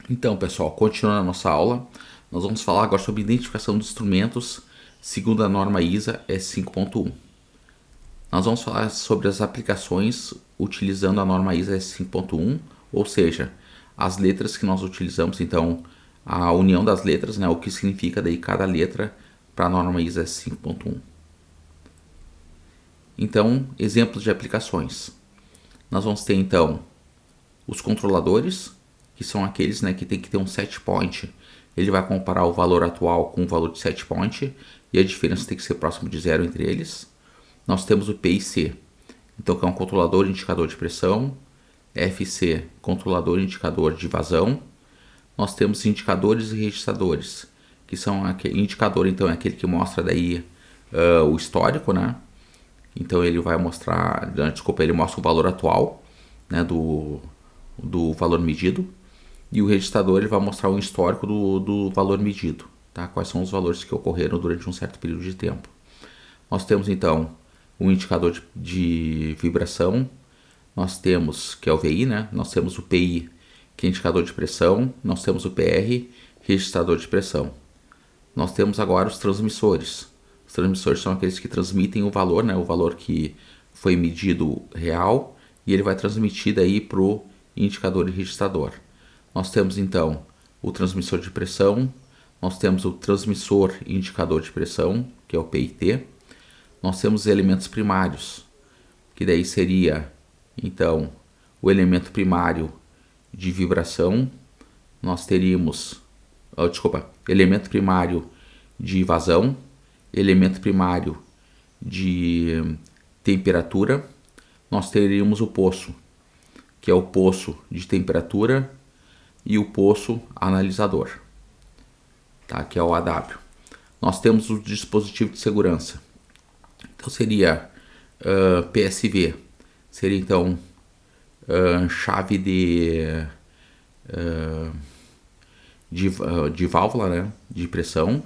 Então, pessoal, continuando a nossa aula, nós vamos falar agora sobre identificação dos instrumentos segundo a norma ISA S5.1. Nós vamos falar sobre as aplicações utilizando a norma ISA S5.1, ou seja, as letras que nós utilizamos, então a união das letras, né, o que significa daí cada letra para a norma ISA S5.1. Então, exemplos de aplicações. Nós vamos ter então os controladores, que são aqueles, né, que tem que ter um set point. Ele vai comparar o valor atual com o valor de set point e a diferença tem que ser próximo de zero entre eles. Nós temos o PIC, então que é um controlador indicador de pressão. FC, controlador indicador de vazão. Nós temos indicadores e registradores, que são aquele indicador, então é aquele que mostra daí o histórico, né? Então ele vai mostrar, desculpa, ele mostra o valor atual, né, do valor medido, e o registrador ele vai mostrar o histórico do valor medido, tá? Quais são os valores que ocorreram durante um certo período de tempo. Nós temos então um indicador de vibração, nós temos, que é o VI, né? Nós temos o PI, que é indicador de pressão, nós temos o PR, registrador de pressão. Nós temos agora os transmissores. Os transmissores são aqueles que transmitem o valor, né? O valor que foi medido real, e ele vai transmitir daí para o indicador e registrador. Nós temos então o transmissor de pressão, nós temos o transmissor e indicador de pressão, que é o PIT. Nós temos os elementos primários, que daí seria então o elemento primário de vibração, nós teríamos, elemento primário de vazão, elemento primário de temperatura, nós teríamos o poço, que é o poço de temperatura, e o poço analisador, tá? Que é o AW. Nós temos o dispositivo de segurança, então seria PSV, seria então chave de válvula, né, de pressão,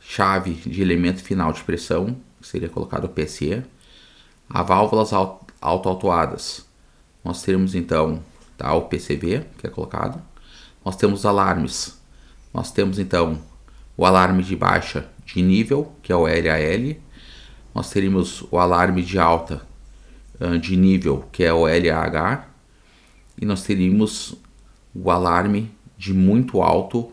chave de elemento final de pressão, que seria colocado o PSE, a válvulas auto-autuadas, nós teremos então, tá, o PCV, que é colocado. Nós temos alarmes, nós temos então o alarme de baixa de nível, que é o LAL, nós teríamos o alarme de alta de nível, que é o LAH, e nós teríamos o alarme de muito alto,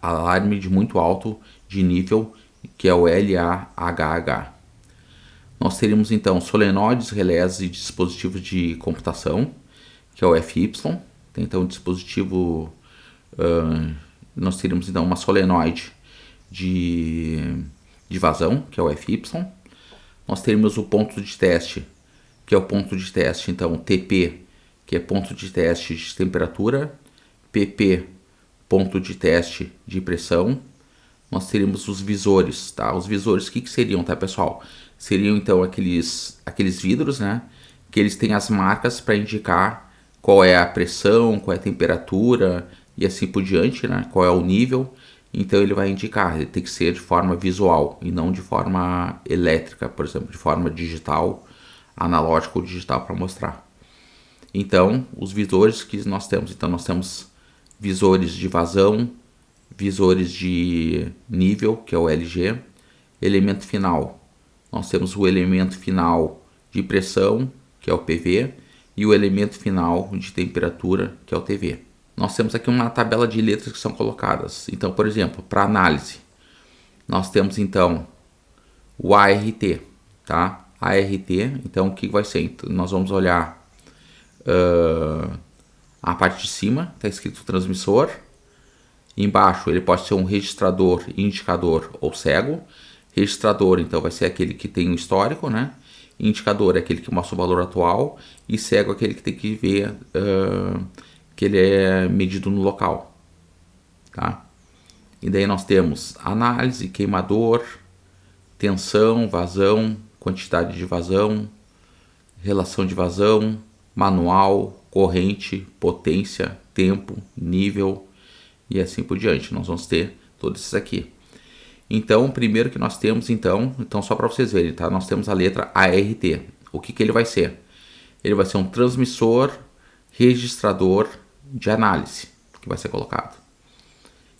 alarme de muito alto de nível, que é o LAHH. Nós teríamos então solenoides, relés e dispositivos de computação, que é o FY. Tem então um dispositivo, nós teríamos então uma solenoide de vazão, que é o FY. Nós teríamos o ponto de teste, que é o ponto de teste, então TP, que é ponto de teste de temperatura, PP, ponto de teste de pressão. Nós teríamos os visores, tá? Os visores, o que seriam, tá, pessoal? Seriam então aqueles vidros, né? Que eles têm as marcas para indicar qual é a pressão, qual é a temperatura e assim por diante, né? Qual é o nível. Então ele vai indicar, ele tem que ser de forma visual e não de forma elétrica, por exemplo, de forma digital, analógica ou digital para mostrar. Então, os visores que nós temos, então nós temos visores de vazão, visores de nível, que é o LG, elemento final. Nós temos o elemento final de pressão, que é o PV, e o elemento final de temperatura, que é o TV. Nós temos aqui uma tabela de letras que são colocadas. Então, por exemplo, para análise, nós temos então o ART, tá? ART, então o que vai ser? Então, nós vamos olhar a parte de cima, está escrito transmissor. Embaixo ele pode ser um registrador, indicador ou cego. Registrador, então, vai ser aquele que tem o histórico, né? Indicador é aquele que mostra o valor atual. E cego é aquele que tem que ver que ele é medido no local, tá? E daí nós temos análise, queimador, tensão, vazão, quantidade de vazão, relação de vazão, manual, corrente, potência, tempo, nível e assim por diante. Nós vamos ter todos esses aqui. Então, o primeiro que nós temos, então só para vocês verem, tá? Nós temos a letra ART. O que ele vai ser? Ele vai ser um transmissor, registrador de análise, que vai ser colocado.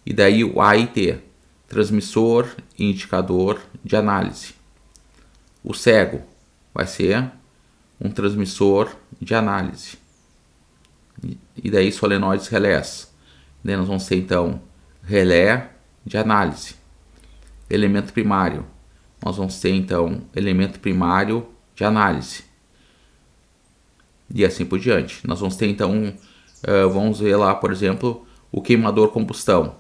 E daí o AIT, transmissor e indicador de análise. O cego vai ser um transmissor de análise. E daí solenoides relés. Daí nós vamos ter então relé de análise. Elemento primário. Nós vamos ter então elemento primário de análise. E assim por diante. Nós vamos ter então, vamos ver lá, por exemplo, o queimador combustão.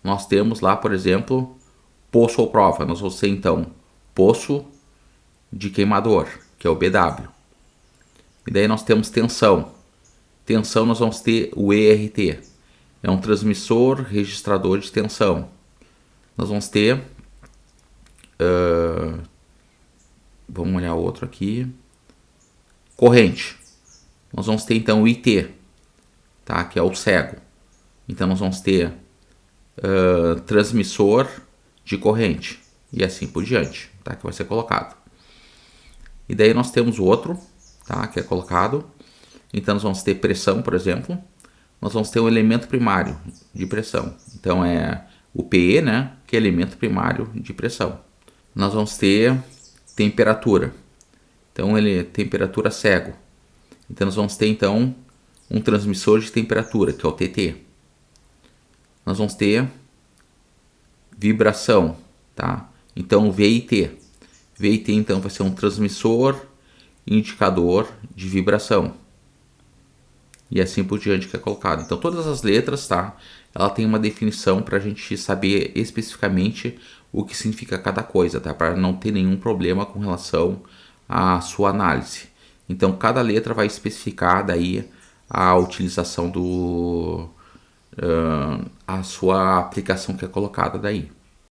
Nós temos lá, por exemplo, poço ou prova. Nós vamos ter então poço de queimador, que é o BW. E daí nós temos tensão. Tensão nós vamos ter o ERT. É um transmissor registrador de tensão. Nós vamos ter... vamos olhar outro aqui. Corrente. Nós vamos ter então o IT, tá? Que é o cego. Então nós vamos ter transmissor de corrente. E assim por diante, tá? Que vai ser colocado. E daí nós temos o outro, tá? Que é colocado. Então nós vamos ter pressão, por exemplo. Nós vamos ter um elemento primário de pressão. Então é o PE, né? Que é elemento primário de pressão. Nós vamos ter temperatura. Então ele é temperatura cego. Então nós vamos ter então um transmissor de temperatura, que é o TT. Nós vamos ter vibração, tá? Então o VIT. VIT então vai ser um transmissor indicador de vibração. E assim por diante que é colocado. Então todas as letras, tá? Ela tem uma definição para a gente saber especificamente o que significa cada coisa, tá? Para não ter nenhum problema com relação à sua análise. Então cada letra vai especificar daí a utilização a sua aplicação que é colocada daí.